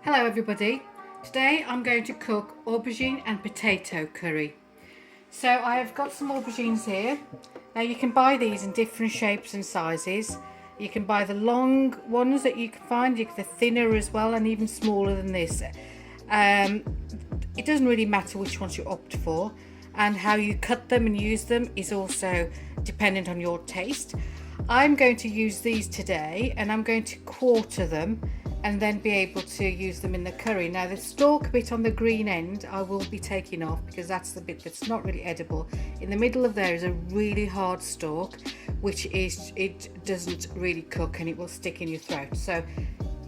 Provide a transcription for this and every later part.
Hello everybody, today I'm going to cook aubergine and potato curry. So I have got some aubergines here. Now you can buy these in different shapes and sizes. You can buy the long ones that you can find, they're thinner as well and even smaller than this. It doesn't really matter which ones you opt for, and how you cut them and use them is also dependent on your taste. I'm going to use these today and I'm going to quarter them and then be able to use them in the curry. Now the stalk bit on the green end I will be taking off because that's the bit that's not really edible. In the middle of there is a really hard stalk which it doesn't really cook and it will stick in your throat. So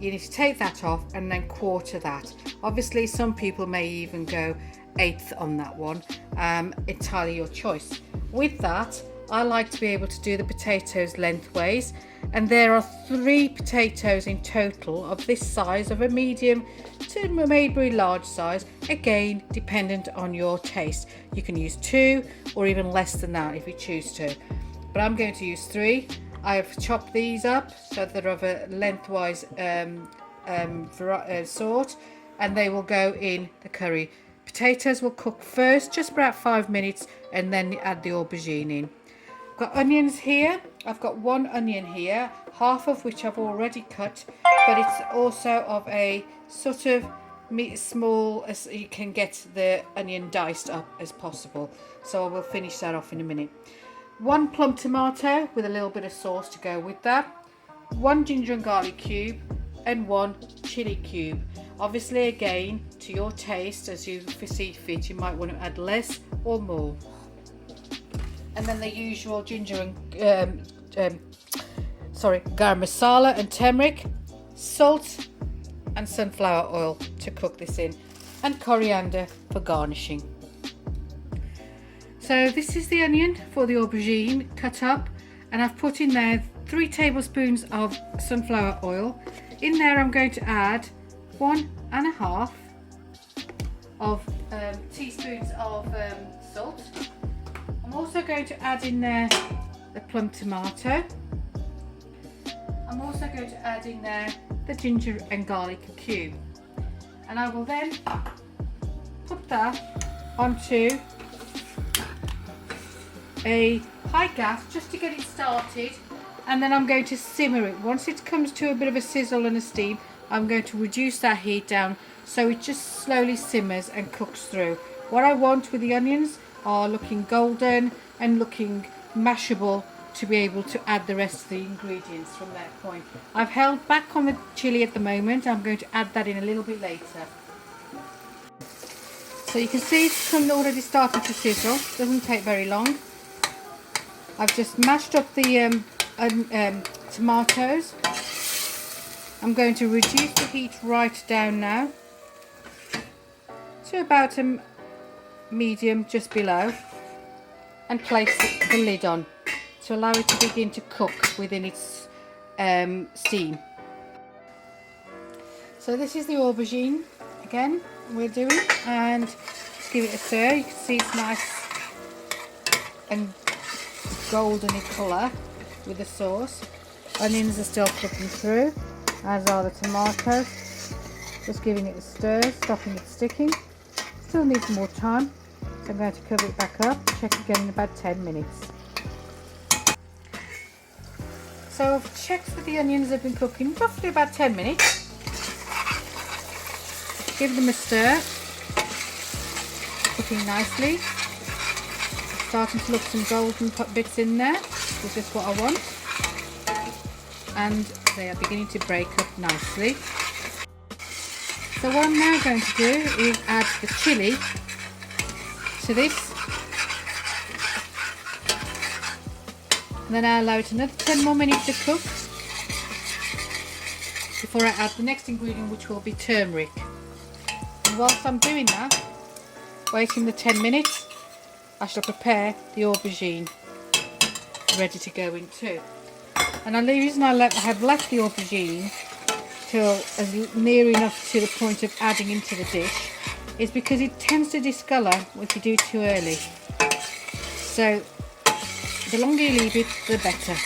you need to take that off and then quarter that. Obviously some people may even go eighth on that one, entirely your choice. With that, I like to be able to do the potatoes lengthways, and there are 3 potatoes in total of this size, of a medium to maybe large size, again dependent on your taste. You can use 2 or even less than that if you choose to, but I'm going to use 3. I've chopped these up so they're of a lengthwise sort, and they will go in the curry. Potatoes will cook first, just about 5 minutes, and then add the aubergine in. I've got onions here. I've got 1 onion here, half of which I've already cut, but it's also of a sort of small as you can get the onion diced up as possible. So I will finish that off in a minute. 1 plum tomato with a little bit of sauce to go with that. 1 ginger and garlic cube and 1 chili cube. Obviously again to your taste, as you see fit, you might want to add less or more. And then the usual ginger and garam masala and turmeric, salt and sunflower oil to cook this in, and coriander for garnishing. So this is the onion for the aubergine cut up, and I've put in there 3 tablespoons of sunflower oil. In there I'm going to add 1.5 teaspoons of salt. I'm also going to add in there the plum tomato. I'm also going to add in there the ginger and garlic cube, and I will then put that onto a high gas just to get it started, and then I'm going to simmer it. Once it comes to a bit of a sizzle and a steam, I'm going to reduce that heat down so it just slowly simmers and cooks through. What I want with the onions are looking golden and looking mashable to be able to add the rest of the ingredients from that point. I've held back on the chili at the moment. I'm going to add that in a little bit later. So you can see it's already starting to sizzle. Doesn't take very long. I've just mashed up the tomatoes. I'm going to reduce the heat right down now to about a medium, just below, and place the lid on to allow it to begin to cook within its steam. So this is the aubergine again we're doing, and just give it a stir. You can see it's nice and golden in colour with the sauce. Onions are still cooking through, as are the tomatoes. Just giving it a stir, stopping it sticking. Still needs more time, so I'm going to cover it back up, check again in about 10 minutes. So I've checked that the onions have been cooking roughly about 10 minutes. Give them a stir, cooking nicely. Starting to look some golden bits in there, which is just what I want. And they are beginning to break up nicely. So what I'm now going to do is add the chili to this, and then I allow it another 10 more minutes to cook before I add the next ingredient, which will be turmeric. And whilst I'm doing that, waiting the 10 minutes, I shall prepare the aubergine ready to go in too. And the reason I have left the aubergine till as near enough to the point of adding into the dish is because it tends to discolour if you do it too early. So the longer you leave it, the better.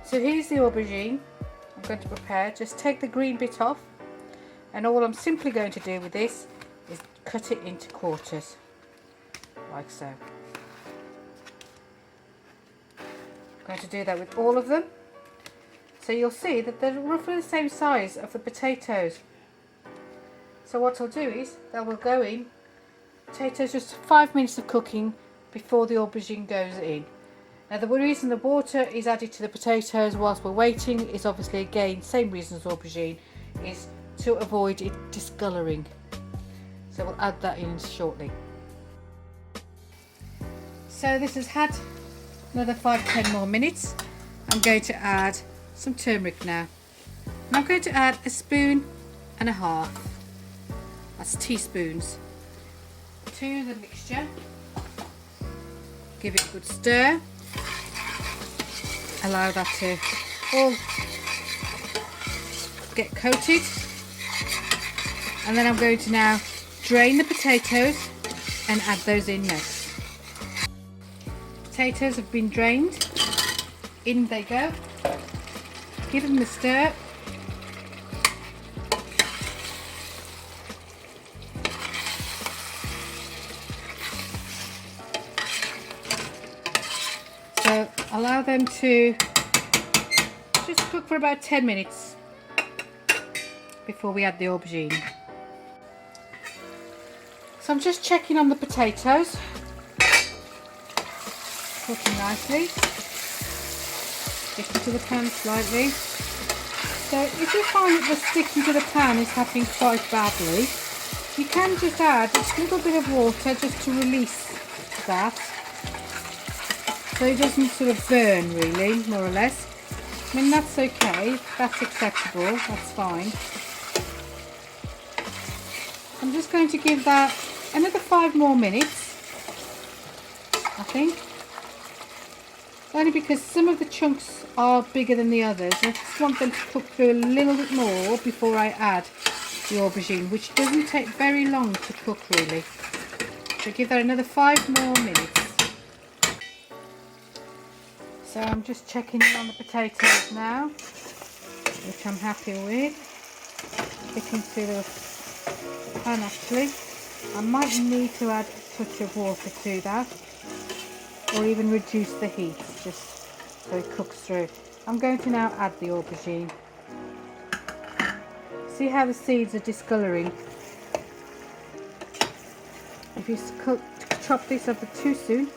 So here's the aubergine. I'm going to prepare. Just take the green bit off, and all I'm simply going to do with this is cut it into quarters, like so. I'm going to do that with all of them. So you'll see that they're roughly the same size of the potatoes. So what I'll do is, they will go in, potatoes just 5 minutes of cooking before the aubergine goes in. Now the reason the water is added to the potatoes whilst we're waiting is obviously, again, same reason as aubergine, is to avoid it discolouring. So we'll add that in shortly. So this has had another 5-10 more minutes. I'm going to add some turmeric now. And I'm going to add 1.5 spoons. That's teaspoons to the mixture. Give it a good stir. Allow that to all get coated, and then I'm going to now drain the potatoes and add those in next. Potatoes have been drained, in they go. Give them a stir. So allow them to just cook for about 10 minutes before we add the aubergine. So I'm just checking on the potatoes. Cooking nicely. Sticking to the pan slightly. So if you find that the sticking to the pan is happening quite badly, you can just add a little bit of water just to release that, so it doesn't sort of burn, really, more or less. I mean, that's okay, that's acceptable, that's fine. I'm just going to give that another 5 more minutes, I think. Only because some of the chunks are bigger than the others. I just want them to cook through a little bit more before I add the aubergine, which doesn't take very long to cook, really. So give that another 5 more minutes. So I'm just checking in on the potatoes now, which I'm happy with. Sticking to the pan actually. I might need to add a touch of water to that, or even reduce the heat, just so it cooks through. I'm going to now add the aubergine. See how the seeds are discolouring? If you chop this up too soon,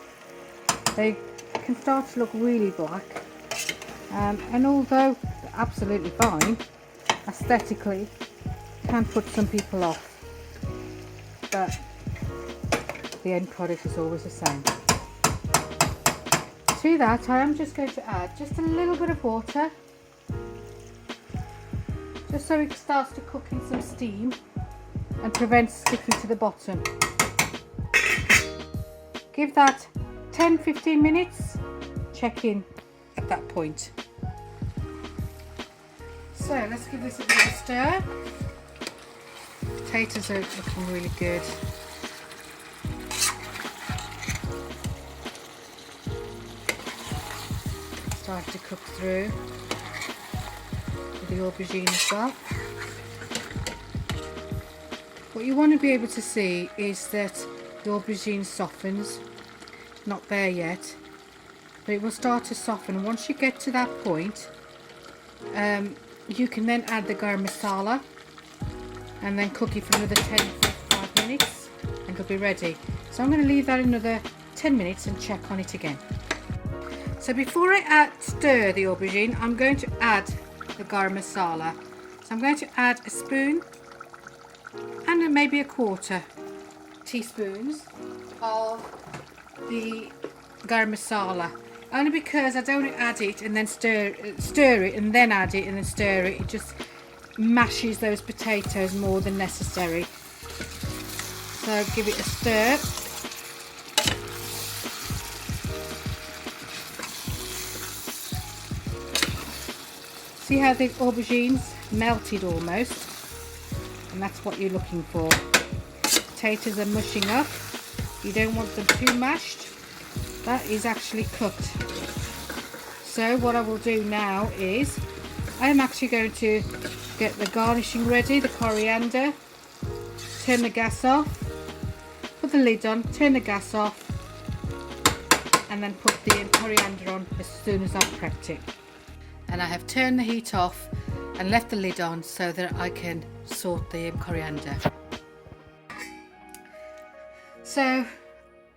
they can start to look really black, and although they're absolutely fine aesthetically, can put some people off, but the end product is always the same. To that I am just going to add just a little bit of water, just so it starts to cook in some steam and prevents sticking to the bottom. Give that 10-15 minutes, check in at that point. So let's give this a bit of a stir. Potatoes are looking really good. Starting to cook through with the aubergine as well. What you want to be able to see is that the aubergine softens. Not there yet, but it will start to soften. Once you get to that point, you can then add the garam masala and then cook it for another 10-15 minutes and it'll be ready. So I'm going to leave that another 10 minutes and check on it again. So before I stir the aubergine, I'm going to add the garam masala. So I'm going to add 1 spoon and maybe 1/4 teaspoons of the garam masala, only because I don't want to add it and then stir it and then add it and then stir it. It just mashes those potatoes more than necessary. So give it a stir. See how the aubergines melted almost, and that's what you're looking for. Potatoes are mushing up. You don't want them too mashed. That is actually cooked. So what I will do now is I am actually going to get the garnishing ready, the coriander, turn the gas off, put the lid on, turn the gas off, and then put the coriander on as soon as I've prepped it. And I have turned the heat off and left the lid on so that I can sort the coriander. So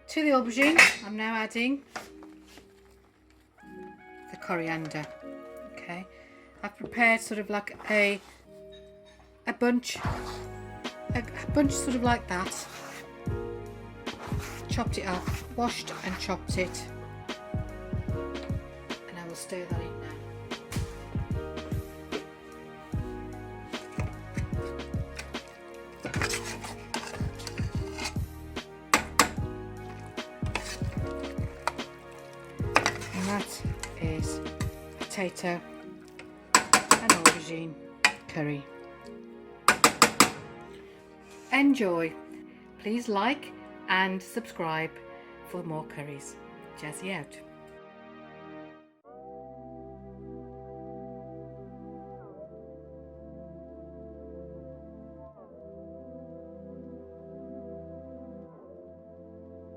to the aubergine, I'm now adding the coriander. Okay, I've prepared sort of like a bunch sort of like that. Chopped it up, washed and chopped it, and I will stir that in now. And that is potato and aubergine curry. Enjoy. Please like and subscribe for more curries. Jazzy out.